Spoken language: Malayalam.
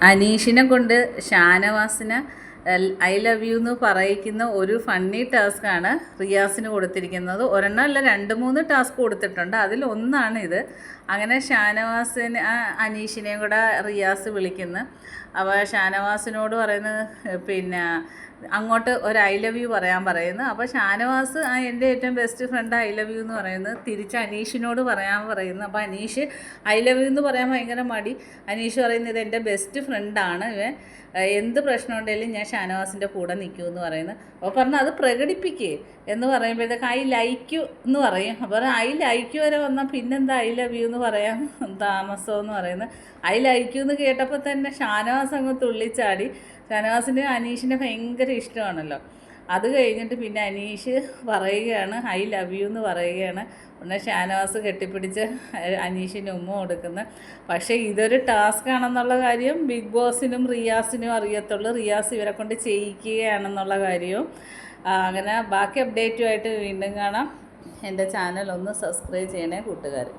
അനീഷിനെ കൊണ്ട് ഷാനവാസിന് ഐ ലവ് യു എന്ന് പറയിക്കുന്ന ഒരു ഫണ്ണി ടാസ്ക്കാണ് റിയാസിന് കൊടുത്തിരിക്കുന്നത്. ഒരെണ്ണം അല്ല, 2-3 ടാസ്ക് കൊടുത്തിട്ടുണ്ട്. അതിൽ ഒന്നാണ് ഇത്. അങ്ങനെ ഷാനവാസിന് അനീഷിനെയും കൂടെ റിയാസ് വിളിക്കുന്നു. അപ്പോൾ ഷാനവാസിനോട് പറയുന്നത് പിന്നെ അങ്ങോട്ട് ഒരു ഐ ലവ് യു പറയാൻ പറയുന്നു. അപ്പോൾ ഷാനവാസ് എൻ്റെ ഏറ്റവും best friend I love you എന്ന് പറയുന്നത് തിരിച്ച് അനീഷിനോട് പറയാൻ പറയുന്നു. അപ്പോൾ അനീഷ് ഐ ലവ് യു എന്ന് പറയാൻ ഭയങ്കര മടി. അനീഷ് പറയുന്നത് ഇത് എൻ്റെ ബെസ്റ്റ് ഫ്രണ്ടാണ്, ഇവൻ എന്ത് പ്രശ്നമുണ്ടെങ്കിലും ഞാൻ ഷാനവാസിൻ്റെ കൂടെ നിൽക്കുമെന്ന് പറയുന്നു. അപ്പോൾ പറഞ്ഞു അത് പ്രകടിപ്പിക്കേ എന്ന് പറയുമ്പോഴത്തേക്ക് ഐ ലൈക്ക് യു എന്ന് പറയും. അപ്പോൾ ഐ ലൈക്ക് യു വരെ വന്നാൽ പിന്നെന്താ ഐ ലവ് യു എന്ന് പറയാൻ താമസമെന്ന് പറയുന്നത്. ഐ ലൈക്ക് യു എന്ന് കേട്ടപ്പോൾ തന്നെ ഷാനവാസ് അങ്ങ് തുള്ളിച്ചാടി. ഷാനവാസിന് അനീഷിനെ ഭയങ്കര ഇഷ്ടമാണല്ലോ. അത് കഴിഞ്ഞിട്ട് പിന്നെ അനീഷ് പറയുകയാണ് ഐ ലവ് യു എന്ന് പറയുകയാണ്. പിന്നെ ഷാനവാസ് കെട്ടിപ്പിടിച്ച് അനീഷിന് ഉമ്മ കൊടുക്കുന്നു. പക്ഷേ ഇതൊരു ടാസ്ക് ആണെന്നുള്ള കാര്യം ബിഗ് ബോസിനും റിയാസിനും അറിയത്തുള്ളൂ. റിയാസ് ഇവരെ കൊണ്ട് ചെയ്യിക്കുകയാണെന്നുള്ള കാര്യവും. അങ്ങനെ ബാക്കി അപ്ഡേറ്റുമായിട്ട് വീണ്ടും കാണാം. എൻ്റെ ചാനൽ ഒന്ന് സബ്സ്ക്രൈബ് ചെയ്യണേ കൂട്ടുകാർ.